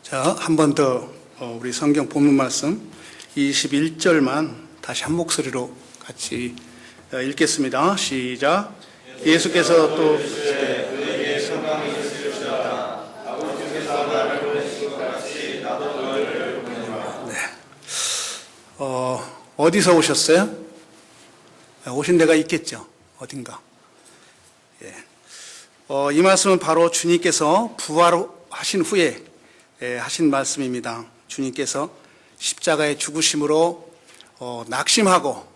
자, 한 번 더 우리 성경 본문 말씀 21절만 다시 한 목소리로 같이 읽겠습니다. 시작. 예수께서 또 그에게 소망이 있으시다. 아버지께서 나를 보내신 것 같이 나도 너희를 보내노라. 네. 어디서 오셨어요? 오신 데가 있겠죠. 어딘가. 예. 이 말씀은 바로 주님께서 부활하신 후에 하신 말씀입니다. 주님께서 십자가의 죽으심으로 낙심하고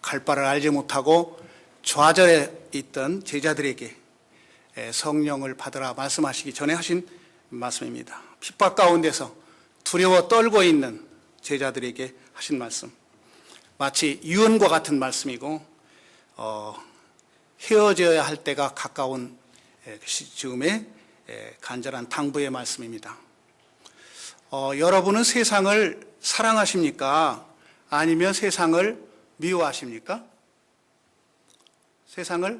갈 바를 알지 못하고 좌절에 있던 제자들에게 성령을 받으라 말씀하시기 전에 하신 말씀입니다. 핍박 가운데서 두려워 떨고 있는 제자들에게 하신 말씀, 마치 유언과 같은 말씀이고 헤어져야 할 때가 가까운 시점의 간절한 당부의 말씀입니다. 여러분은 세상을 사랑하십니까? 아니면 세상을 미워하십니까? 세상을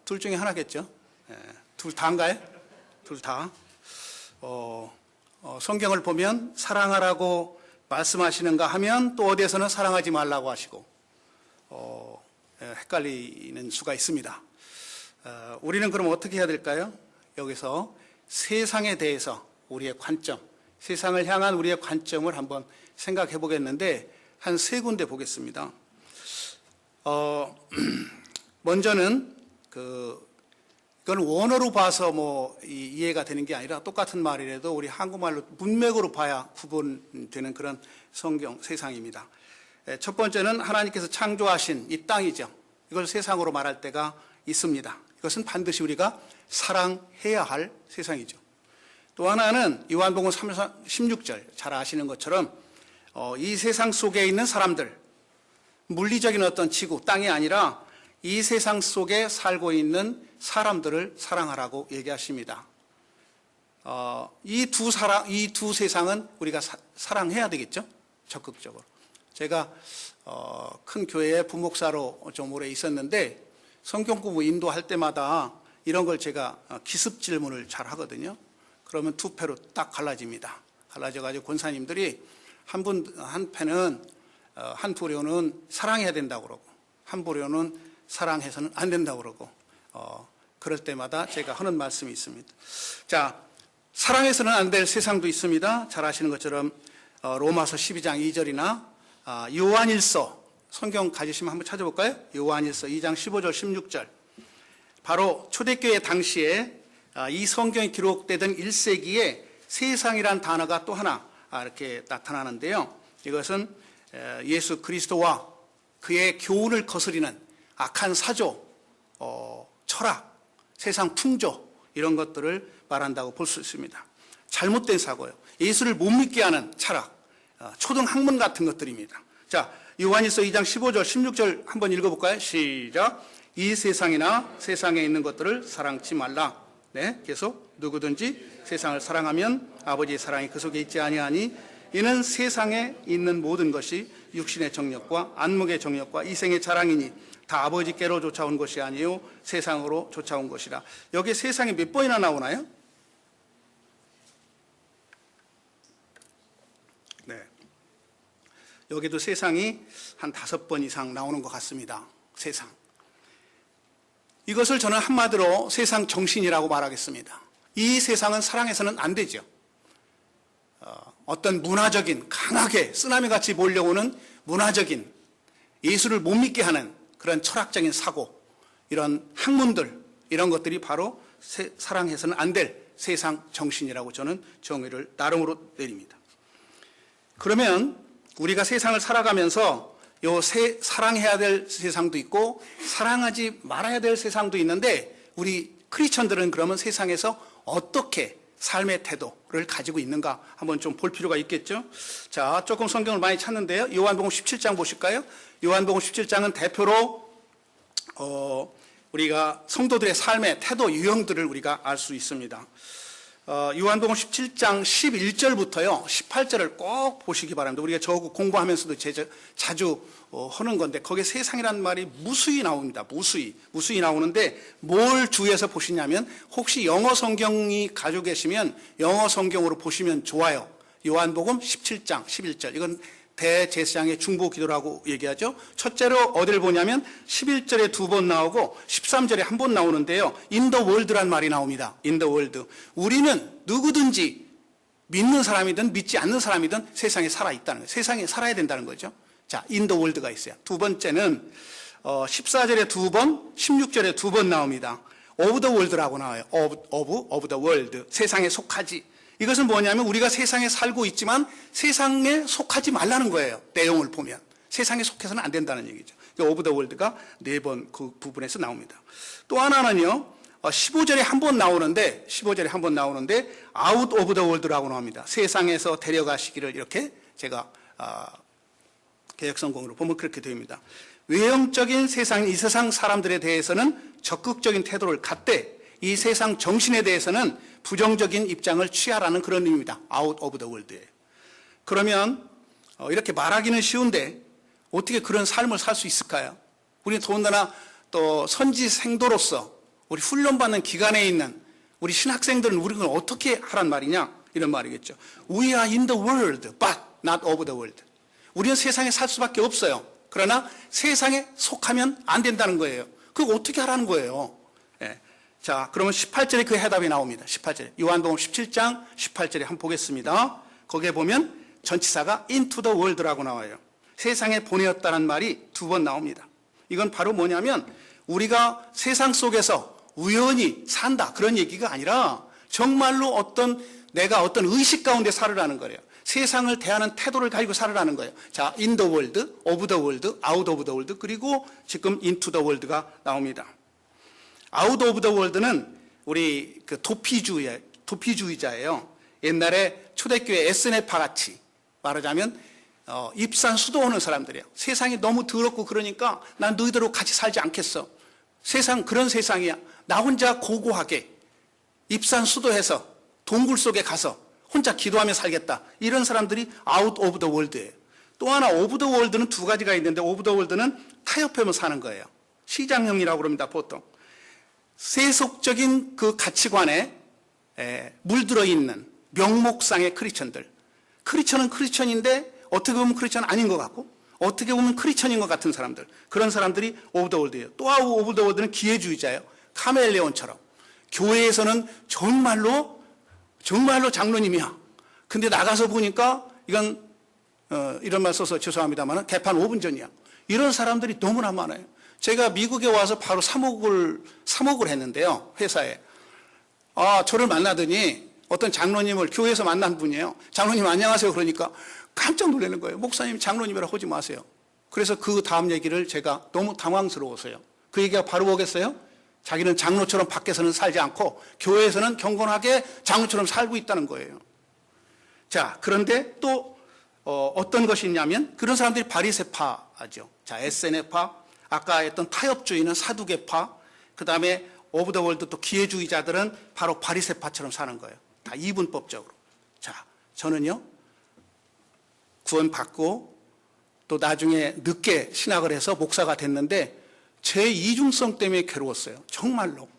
둘 중에 하나겠죠. 둘 다인가요? 둘 다. 성경을 보면 사랑하라고 말씀하시는가 하면 또 어디에서는 사랑하지 말라고 하시고 헷갈리는 수가 있습니다. 우리는 그럼 어떻게 해야 될까요? 여기서 세상에 대해서 우리의 관점, 세상을 향한 우리의 관점을 한번 생각해 보겠는데 한 세 군데 보겠습니다. 먼저는 이건 원어로 봐서 이해가 되는 게 아니라 똑같은 말이라도 우리 한국말로 문맥으로 봐야 구분되는 그런 성경 세상입니다. 첫 번째는 하나님께서 창조하신 이 땅이죠. 이걸 세상으로 말할 때가 있습니다. 이것은 반드시 우리가 사랑해야 할 세상이죠. 또 하나는 요한복음 16절 잘 아시는 것처럼 이 세상 속에 있는 사람들, 물리적인 어떤 지구, 땅이 아니라 이 세상 속에 살고 있는 사람들을 사랑하라고 얘기하십니다. 이 두 세상은 우리가 사랑해야 되겠죠? 적극적으로. 제가 큰 교회에 부목사로 좀 오래 있었는데 성경 공부 인도할 때마다 이런 걸 제가 기습 질문을 잘 하거든요. 그러면 두 패로 딱 갈라집니다. 갈라져가지고 권사님들이 한 패는 한 부류는 사랑해야 된다고 그러고 한 부류는 사랑해서는 안 된다고 그러고 그럴 때마다 제가 하는 말씀이 있습니다. 자, 사랑해서는 안 될 세상도 있습니다. 잘 아시는 것처럼 로마서 12장 2절이나 요한일서 성경 가지시면 한번 찾아볼까요? 요한일서 2장 15절 16절 바로 초대교회 당시에 이 성경이 기록되던 1세기에 세상이란 단어가 또 하나 이렇게 나타나는데요. 이것은 예수 그리스도와 그의 교훈을 거스리는 악한 사조, 철학, 세상 풍조 이런 것들을 말한다고 볼 수 있습니다. 잘못된 사고요. 예수를 못 믿게 하는 철학, 초등학문 같은 것들입니다. 자, 요한일서 2장 15절, 16절 한번 읽어볼까요? 시작. 이 세상이나 세상에 있는 것들을 사랑치 말라. 네, 계속 누구든지 세상을 사랑하면 아버지의 사랑이 그 속에 있지 아니하니 이는 세상에 있는 모든 것이 육신의 정욕과 안목의 정욕과 이생의 자랑이니 다 아버지께로 쫓아온 것이 아니요 세상으로 쫓아온 것이라. 여기 세상이 몇 번이나 나오나요? 네, 여기도 세상이 한 5번 이상 나오는 것 같습니다. 세상. 이것을 저는 한마디로 세상 정신이라고 말하겠습니다. 이 세상은 사랑해서는 안 되죠. 어떤 문화적인 강하게 쓰나미같이 몰려오는 문화적인 예수를 못 믿게 하는 그런 철학적인 사고, 이런 학문들, 이런 것들이 바로 사랑해서는 안 될 세상 정신이라고 저는 정의를 나름으로 내립니다. 그러면 우리가 세상을 살아가면서 사랑해야 될 세상도 있고 사랑하지 말아야 될 세상도 있는데 우리 크리스천들은 그러면 세상에서 어떻게 삶의 태도를 가지고 있는가 한번 좀 볼 필요가 있겠죠. 자, 조금 성경을 많이 찾는데요. 요한복음 17장 보실까요? 요한복음 17장은 대표로 우리가 성도들의 삶의 태도 유형들을 우리가 알 수 있습니다. 요한복음 17장 11절부터요 18절을 꼭 보시기 바랍니다. 우리가 저거 공부하면서도 자주 하는 건데 거기에 세상이라는 말이 무수히 나옵니다. 무수히 나오는데 뭘 주의해서 보시냐면 혹시 영어 성경이 가지고 계시면 영어 성경으로 보시면 좋아요. 요한복음 17장 11절 이건 대제사장의 중보 기도라고 얘기하죠. 첫째로 어디를 보냐면 11절에 2번 나오고 13절에 1번 나오는데요. In the world란 말이 나옵니다. In the world. 우리는 누구든지 믿는 사람이든 믿지 않는 사람이든 세상에 살아있다는 거예요. 세상에 살아야 된다는 거죠. 자, in the world가 있어요. 두 번째는 14절에 2번, 16절에 2번 나옵니다. of the world라고 나와요. of the world. 세상에 속하지. 이것은 뭐냐면 우리가 세상에 살고 있지만 세상에 속하지 말라는 거예요. 내용을 보면. 세상에 속해서는 안 된다는 얘기죠. 오브 더 월드가 4번 그 부분에서 나옵니다. 또 하나는요. 15절에 한 번 나오는데 out of the world라고 나옵니다. 세상에서 데려가시기를 이렇게 제가 개역성공으로 보면 그렇게 됩니다. 외형적인 세상, 이 세상 사람들에 대해서는 적극적인 태도를 갖되 이 세상 정신에 대해서는 부정적인 입장을 취하라는 그런 의미입니다. out of the world예요. 그러면 이렇게 말하기는 쉬운데 어떻게 그런 삶을 살 수 있을까요? 우리 더군다나 또 선지생도로서 우리 훈련받는 기관에 있는 우리 신학생들은 우리가 어떻게 하란 말이냐? 이런 말이겠죠. We are in the world, but not of the world. 우리는 세상에 살 수밖에 없어요. 그러나 세상에 속하면 안 된다는 거예요. 그거 어떻게 하라는 거예요? 예. 자, 그러면 18절에 그 해답이 나옵니다. 18절에. 요한복음 17장 18절에 한번 보겠습니다. 거기에 보면 전치사가 into the world라고 나와요. 세상에 보내었다는 말이 2번 나옵니다. 이건 바로 뭐냐면 우리가 세상 속에서 우연히 산다 그런 얘기가 아니라 정말로 내가 어떤 의식 가운데 살으라는 거예요. 세상을 대하는 태도를 가지고 살으라는 거예요. 자, in the world, of the world, out of the world, 그리고 지금 into the world가 나옵니다. out of the world는 우리 그 도피주의자예요. 옛날에 초대교회 에스네파 같이 말하자면 입산 수도하는 사람들이에요. 세상이 너무 더럽고 그러니까 난 너희들하고 같이 살지 않겠어. 세상 그런 세상이야. 나 혼자 고고하게 입산 수도해서 동굴 속에 가서 혼자 기도하며 살겠다. 이런 사람들이 out of the world예요. 또 하나 of the world는 2가지가 있는데 of the world는 타협하며 사는 거예요. 시장형이라고 그럽니다. 보통. 세속적인 그 가치관에 물들어 있는 명목상의 크리스천들. 크리스천은 크리스천인데 어떻게 보면 크리스천 아닌 것 같고 어떻게 보면 크리스천인 것 같은 사람들. 그런 사람들이 오브 더 월드예요. 또 오브 더 월드는 기회주의자예요. 카멜레온처럼. 교회에서는 정말로 장로님이야. 근데 나가서 보니까 이건 이런 말 써서 죄송합니다만 개판 5분 전이야. 이런 사람들이 너무나 많아요. 제가 미국에 와서 바로 사목을 했는데요. 회사에. 저를 만나더니 어떤 장로님을 교회에서 만난 분이에요. 장로님 안녕하세요. 그러니까 깜짝 놀라는 거예요. 목사님 장로님이라 하지 마세요. 그래서 그 다음 얘기를 제가 너무 당황스러워서요. 그 얘기가 바로 뭐겠어요? 자기는 장로처럼 밖에서는 살지 않고 교회에서는 경건하게 장로처럼 살고 있다는 거예요. 자, 그런데 또 어떤 것이 있냐면 그런 사람들이 바리새파죠. 자, 에세네파, 아까 했던 타협주의는 사두개파, 그 다음에 오브 더 월드 또 기회주의자들은 바로 바리새파처럼 사는 거예요. 다 이분법적으로. 자, 저는요 구원받고 또 나중에 늦게 신학을 해서 목사가 됐는데 제 이중성 때문에 괴로웠어요. 정말로.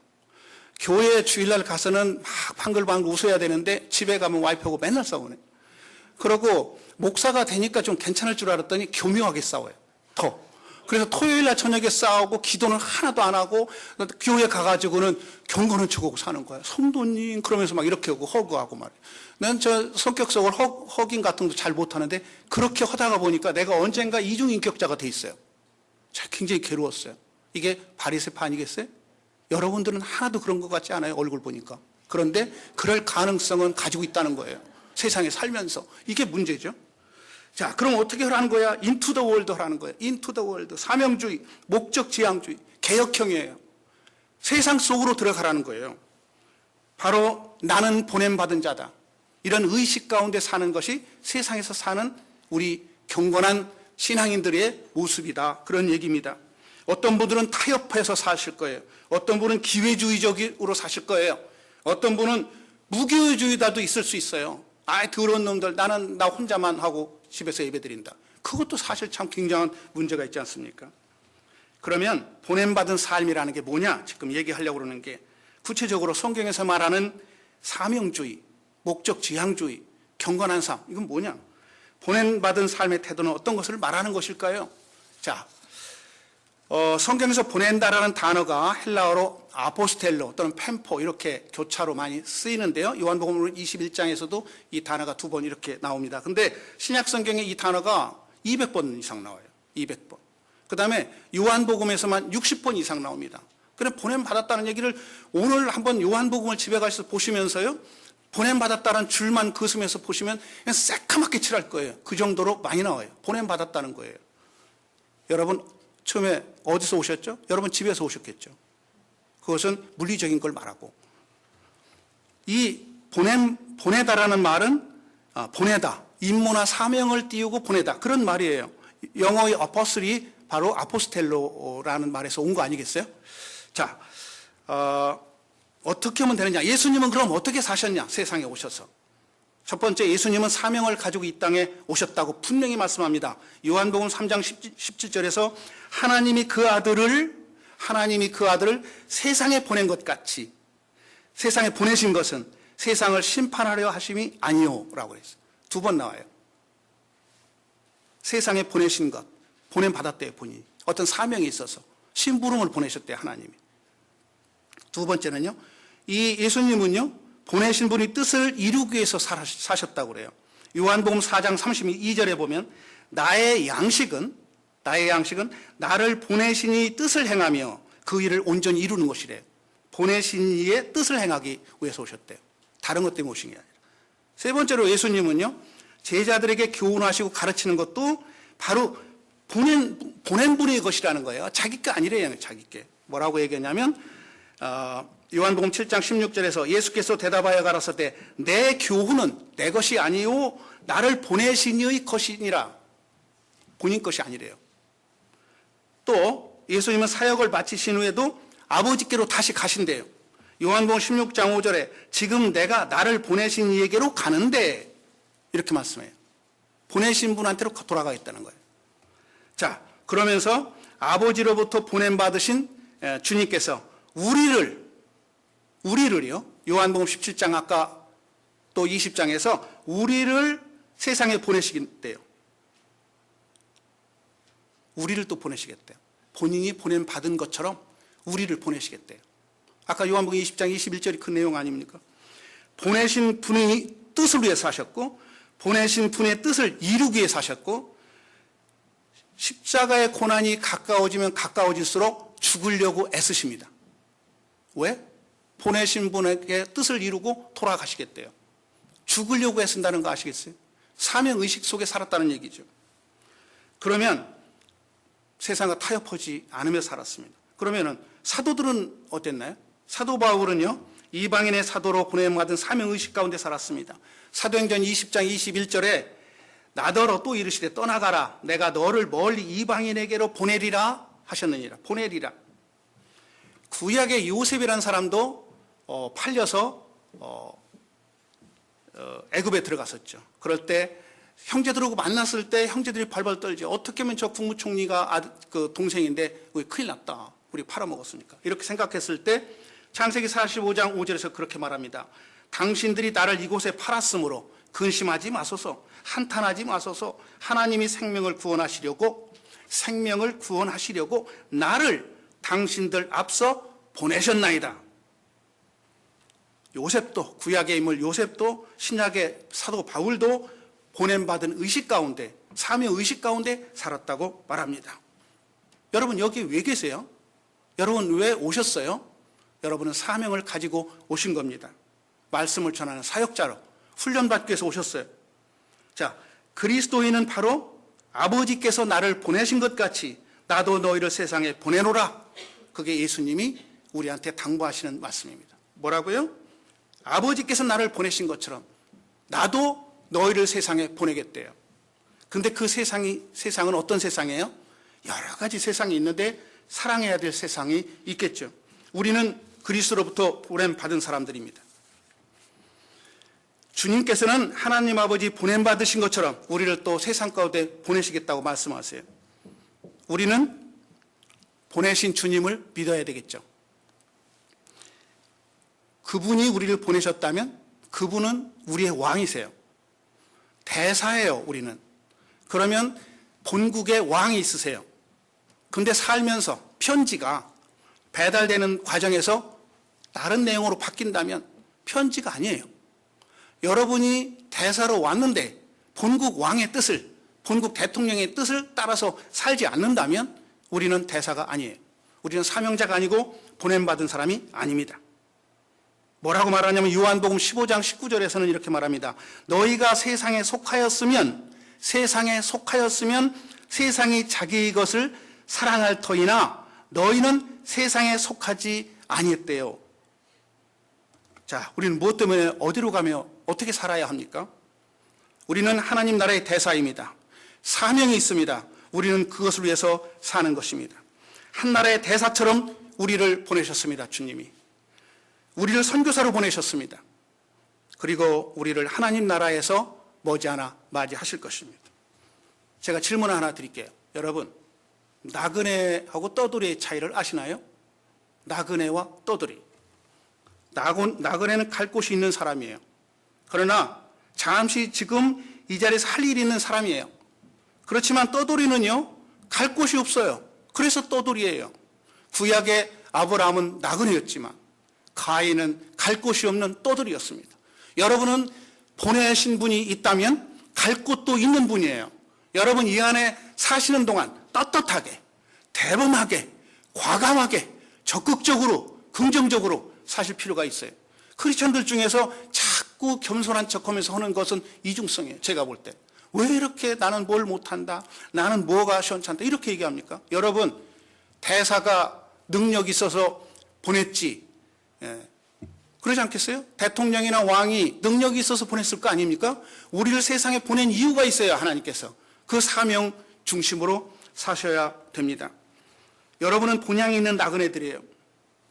교회 주일날 가서는 막 방글방글 웃어야 되는데 집에 가면 와이프하고 맨날 싸우네. 그러고 목사가 되니까 좀 괜찮을 줄 알았더니 교묘하게 싸워요. 더. 그래서 토요일날 저녁에 싸우고 기도는 하나도 안 하고 교회 가가지고는 경건한 척하고 사는 거야. 성도님 그러면서 막 이렇게 하고 허그하고 말이야. 난 저 성격적으로 허깅 같은 것도 잘 못하는데 그렇게 하다가 보니까 내가 언젠가 이중인격자가 돼 있어요. 굉장히 괴로웠어요. 이게 바리새파 아니겠어요? 여러분들은 하나도 그런 것 같지 않아요? 얼굴 보니까. 그런데 그럴 가능성은 가지고 있다는 거예요. 세상에 살면서. 이게 문제죠. 자, 그럼 어떻게 하라는 거야? into the world 하라는 거예요. into the world. 사명주의, 목적지향주의, 개혁형이에요. 세상 속으로 들어가라는 거예요. 바로 나는 보냄받은 자다. 이런 의식 가운데 사는 것이 세상에서 사는 우리 경건한 신앙인들의 모습이다. 그런 얘기입니다. 어떤 분들은 타협해서 사실 거예요. 어떤 분은 기회주의적으로 사실 거예요. 어떤 분은 무교회주의자도 있을 수 있어요. 더러운 놈들, 나 혼자만 하고 집에서 예배드린다. 그것도 사실 참 굉장한 문제가 있지 않습니까? 그러면 보냄받은 삶이라는 게 뭐냐? 지금 얘기하려고 그러는 게 구체적으로 성경에서 말하는 사명주의, 목적 지향주의, 경건한 삶, 이건 뭐냐? 보냄받은 삶의 태도는 어떤 것을 말하는 것일까요? 자, 성경에서 보낸다라는 단어가 헬라어로 아포스텔로 또는 펜포 이렇게 교차로 많이 쓰이는데요. 요한복음 21장에서도 이 단어가 2번 이렇게 나옵니다. 근데 신약 성경에 이 단어가 200번 이상 나와요. 200번. 그 다음에 요한복음에서만 60번 이상 나옵니다. 그래 보냄받았다는 얘기를 오늘 한번 요한복음을 집에 가셔서 보시면서요. 보냄받았다는 줄만 그으면서 보시면 그냥 새까맣게 칠할 거예요. 그 정도로 많이 나와요. 보냄받았다는 거예요. 여러분 처음에 어디서 오셨죠? 여러분 집에서 오셨겠죠. 그것은 물리적인 걸 말하고 이 보내다라는 말은 보내다, 임무나 사명을 띄우고 보내다 그런 말이에요. 영어의 어퍼슬이 바로 아포스텔로라는 말에서 온 거 아니겠어요? 자, 어떻게 하면 되느냐? 예수님은 그럼 어떻게 사셨냐? 세상에 오셔서. 첫 번째, 예수님은 사명을 가지고 이 땅에 오셨다고 분명히 말씀합니다. 요한복음 3장 17절에서 하나님이 그 아들을 세상에 보낸 것 같이 세상에 보내신 것은 세상을 심판하려 하심이 아니오라고 그랬어요. 2번 나와요. 세상에 보내신 것, 보냄받았대요, 본인이. 어떤 사명이 있어서 심부름을 보내셨대요, 하나님이. 2번째는요, 이 예수님은요, 보내신 분이 뜻을 이루기 위해서 사셨다고 그래요. 요한복음 4장 32절에 보면 나의 양식은 나를 보내신 이의 뜻을 행하며 그 일을 온전히 이루는 것이래요. 보내신 이의 뜻을 행하기 위해서 오셨대요. 다른 것 때문에 오신 게 아니라. 세 번째로 예수님은요, 제자들에게 교훈하시고 가르치는 것도 바로 보낸 분의 것이라는 거예요. 자기 게 아니래요. 자기 게. 뭐라고 얘기했냐면 요한복음 7장 16절에서 예수께서 대답하여 가라사대 내 교훈은 내 것이 아니요 나를 보내신 이의 것이니라. 본인 것이 아니래요. 또 예수님은 사역을 마치신 후에도 아버지께로 다시 가신대요. 요한복음 16장 5절에 지금 내가 나를 보내신 이에게로 가는데 이렇게 말씀해요. 보내신 분한테로 돌아가겠다는 거예요. 자, 그러면서 아버지로부터 보냄받으신 주님께서 우리를요, 요한복음 17장 아까 또 20장에서 우리를 세상에 보내시겠대요. 우리를 또 보내시겠대요. 본인이 보냄받은 것처럼 우리를 보내시겠대요. 아까 요한복음 20장 21절이 그 내용 아닙니까? 보내신 분이 뜻을 위해서 하셨고 보내신 분의 뜻을 이루기 위해서 하셨고 십자가의 고난이 가까워지면 가까워질수록 죽으려고 애쓰십니다. 왜? 보내신 분에게 뜻을 이루고 돌아가시겠대요. 죽으려고 애쓴다는 거 아시겠어요? 사명의식 속에 살았다는 얘기죠. 그러면 세상과 타협하지 않으며 살았습니다. 그러면 사도들은 어땠나요? 사도 바울은요, 이방인의 사도로 보냄받은 사명의식 가운데 살았습니다. 사도행전 20장 21절에 나더러 또 이르시되 떠나가라 내가 너를 멀리 이방인에게로 보내리라 하셨느니라. 보내리라. 구약의 요셉이라는 사람도 팔려서 애굽에 들어갔었죠. 그럴 때 형제들하고 만났을 때 형제들이 발발 떨죠. 어떻게 하면 저 국무총리가 그 동생인데 우리 큰일 났다. 우리 팔아먹었으니까. 이렇게 생각했을 때 창세기 45장 5절에서 그렇게 말합니다. 당신들이 나를 이곳에 팔았으므로 근심하지 마소서, 한탄하지 마소서. 하나님이 생명을 구원하시려고 나를 당신들 앞서 보내셨나이다. 요셉도, 구약의 인물 요셉도, 신약의 사도 바울도 보냄받은 의식 가운데, 사명 의식 가운데 살았다고 말합니다. 여러분 여기 왜 계세요? 여러분 왜 오셨어요? 여러분은 사명을 가지고 오신 겁니다. 말씀을 전하는 사역자로 훈련받기 위해서 오셨어요. 자, 그리스도인은 바로 아버지께서 나를 보내신 것 같이 나도 너희를 세상에 보내노라. 그게 예수님이 우리한테 당부하시는 말씀입니다. 뭐라고요? 아버지께서 나를 보내신 것처럼 나도 너희를 세상에 보내겠대요. 근데 그 세상은 어떤 세상이에요? 여러 가지 세상이 있는데 사랑해야 될 세상이 있겠죠. 우리는 그리스도로부터 보냄받은 사람들입니다. 주님께서는 하나님 아버지 보냄받으신 것처럼 우리를 또 세상 가운데 보내시겠다고 말씀하세요. 우리는 보내신 주님을 믿어야 되겠죠. 그분이 우리를 보내셨다면 그분은 우리의 왕이세요. 대사예요, 우리는. 그러면 본국에 왕이 있으세요. 근데 살면서 편지가 배달되는 과정에서 다른 내용으로 바뀐다면 편지가 아니에요. 여러분이 대사로 왔는데 본국 왕의 뜻을, 본국 대통령의 뜻을 따라서 살지 않는다면 우리는 대사가 아니에요. 우리는 사명자가 아니고 보냄받은 사람이 아닙니다. 뭐라고 말하냐면 요한복음 15장 19절에서는 이렇게 말합니다. 너희가 세상에 속하였으면 세상이 자기의 것을 사랑할 터이나 너희는 세상에 속하지 아니했대요. 자, 우리는 무엇 때문에 어디로 가며 어떻게 살아야 합니까? 우리는 하나님 나라의 대사입니다. 사명이 있습니다. 우리는 그것을 위해서 사는 것입니다. 한 나라의 대사처럼 우리를 보내셨습니다. 주님이. 우리를 선교사로 보내셨습니다. 그리고 우리를 하나님 나라에서 머지않아 맞이하실 것입니다. 제가 질문 하나 드릴게요. 여러분, 나그네하고 떠돌이의 차이를 아시나요? 나그네와 떠돌이. 나그네는 갈 곳이 있는 사람이에요. 그러나 잠시 지금 이 자리에서 할 일이 있는 사람이에요. 그렇지만 떠돌이는요, 갈 곳이 없어요. 그래서 떠돌이에요. 구약의 아브라함은 나그네였지만 가인은 갈 곳이 없는 떠돌이였습니다. 여러분은 보내신 분이 있다면 갈 곳도 있는 분이에요. 여러분 이 안에 사시는 동안 떳떳하게, 대범하게, 과감하게, 적극적으로, 긍정적으로 사실 필요가 있어요. 크리스천들 중에서 자꾸 겸손한 척하면서 하는 것은 이중성이에요. 제가 볼 때. 왜 이렇게 나는 뭘 못한다, 나는 뭐가 시원찮다 이렇게 얘기합니까? 여러분, 대사가 능력이 있어서 보냈지, 그러지 않겠어요? 대통령이나 왕이 능력이 있어서 보냈을 거 아닙니까? 우리를 세상에 보낸 이유가 있어요. 하나님께서. 그 사명 중심으로 사셔야 됩니다. 여러분은 본향이 있는 나그네들이에요.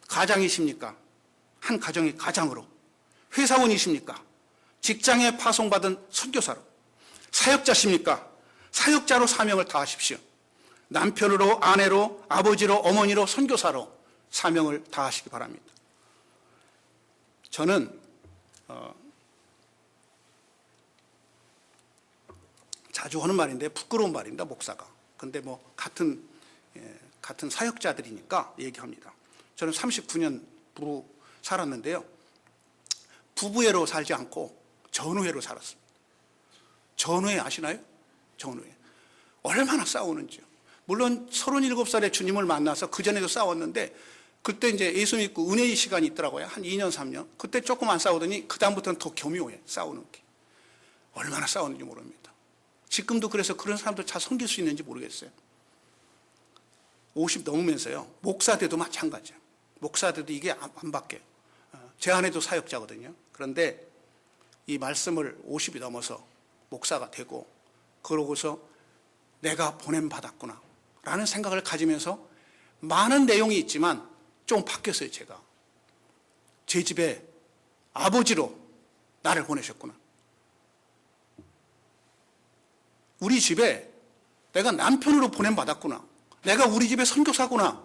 가장이십니까? 한 가정의 가장으로. 회사원이십니까? 직장에 파송받은 선교사로. 사역자십니까? 사역자로 사명을 다하십시오. 남편으로, 아내로, 아버지로, 어머니로, 선교사로 사명을 다하시기 바랍니다. 저는 자주 하는 말인데 부끄러운 말입니다. 목사가. 근데 뭐 같은 사역자들이니까 얘기합니다. 저는 39년 부부 살았는데요. 부부애로 살지 않고 전우애로 살았습니다. 전우애 아시나요? 전우애. 얼마나 싸우는지요. 물론 37살에 주님을 만나서 그전에도 싸웠는데 그때 이제 예수 믿고 은혜의 시간이 있더라고요. 한 2년, 3년. 그때 조금 안 싸우더니 그다음부터는 더 교묘해, 싸우는 게. 얼마나 싸우는지 모릅니다. 지금도 그래서 그런 사람들 잘 섬길 수 있는지 모르겠어요. 50 넘으면서요. 목사들도 마찬가지예요. 목사들도 이게 안 바뀌어요. 제 아내도 사역자거든요. 그런데 이 말씀을 50이 넘어서 목사가 되고 그러고서 내가 보냄받았구나 라는 생각을 가지면서 많은 내용이 있지만 좀 바뀌었어요. 제가. 제 집에 아버지로 나를 보내셨구나. 우리 집에 내가 남편으로 보냄받았구나. 내가 우리 집에 선교사구나.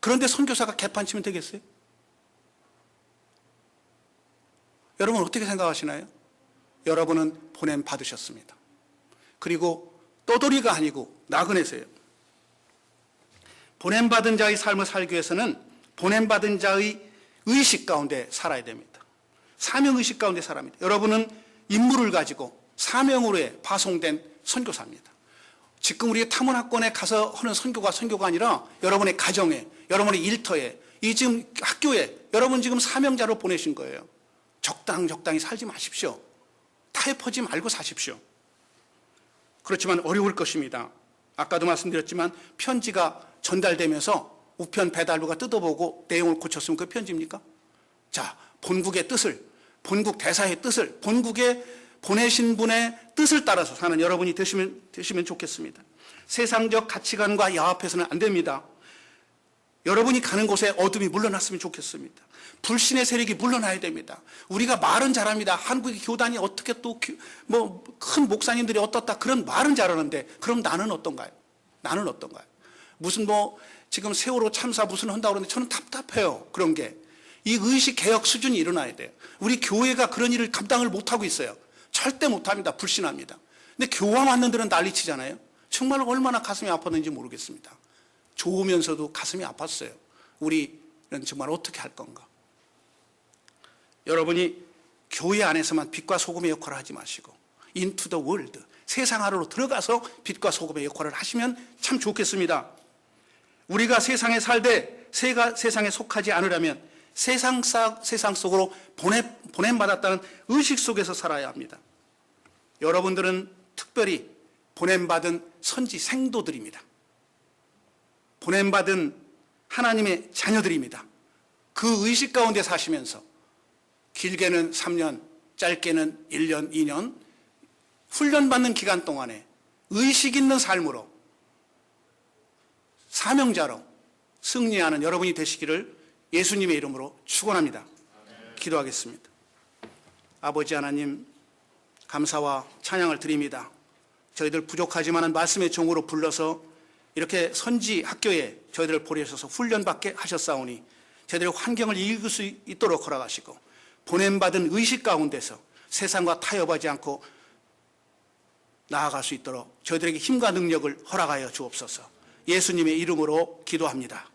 그런데 선교사가 개판치면 되겠어요? 여러분 어떻게 생각하시나요? 여러분은 보냄받으셨습니다. 그리고 떠돌이가 아니고 나그네세요. 보냄받은 자의 삶을 살기 위해서는 보냄받은 자의 의식 가운데 살아야 됩니다. 사명의식 가운데 살아야 합니다. 여러분은 임무를 가지고 사명으로 파송된 선교사입니다. 지금 우리 탐문학원에 가서 하는 선교가 아니라 여러분의 가정에, 여러분의 일터에, 이 지금 학교에 여러분 지금 사명자로 보내신 거예요. 적당히 살지 마십시오. 타협하지 말고 사십시오. 그렇지만 어려울 것입니다. 아까도 말씀드렸지만 편지가 전달되면서 우편 배달부가 뜯어보고 내용을 고쳤으면 그 편지입니까? 자, 본국의 뜻을, 본국 대사의 뜻을, 본국에 보내신 분의 뜻을 따라서 사는 여러분이 되시면 좋겠습니다. 세상적 가치관과 야합해서는 안 됩니다. 여러분이 가는 곳에 어둠이 물러났으면 좋겠습니다. 불신의 세력이 물러나야 됩니다. 우리가 말은 잘합니다. 한국의 교단이 어떻게 또 큰 목사님들이 어떻다 그런 말은 잘하는데 그럼 나는 어떤가요? 나는 어떤가요? 무슨 지금 세월호 참사 무슨 한다고 그러는데 저는 답답해요. 그런 게. 이 의식 개혁 수준이 일어나야 돼요. 우리 교회가 그런 일을 감당을 못하고 있어요. 절대 못합니다. 불신합니다. 근데 교황 왔는 데는 난리치잖아요. 정말 얼마나 가슴이 아팠는지 모르겠습니다. 좋으면서도 가슴이 아팠어요. 우리는 정말 어떻게 할 건가? 여러분이 교회 안에서만 빛과 소금의 역할을 하지 마시고 into the world, 세상 안으로 들어가서 빛과 소금의 역할을 하시면 참 좋겠습니다. 우리가 세상에 살되 세상에 속하지 않으려면 세상 속으로 보냄받았다는 의식 속에서 살아야 합니다. 여러분들은 특별히 보냄받은 선지 생도들입니다. 보냄받은 하나님의 자녀들입니다. 그 의식 가운데 사시면서 길게는 3년, 짧게는 1년, 2년 훈련받는 기간 동안에 의식 있는 삶으로 사명자로 승리하는 여러분이 되시기를 예수님의 이름으로 축원합니다. 기도하겠습니다. 아버지 하나님, 감사와 찬양을 드립니다. 저희들 부족하지만 말씀의 종으로 불러서 이렇게 선지 학교에 저희들을 보내셔서 훈련받게 하셨사오니 저희들의 환경을 이길 수 있도록 허락하시고 보냄받은 의식 가운데서 세상과 타협하지 않고 나아갈 수 있도록 저희들에게 힘과 능력을 허락하여 주옵소서. 예수님의 이름으로 기도합니다.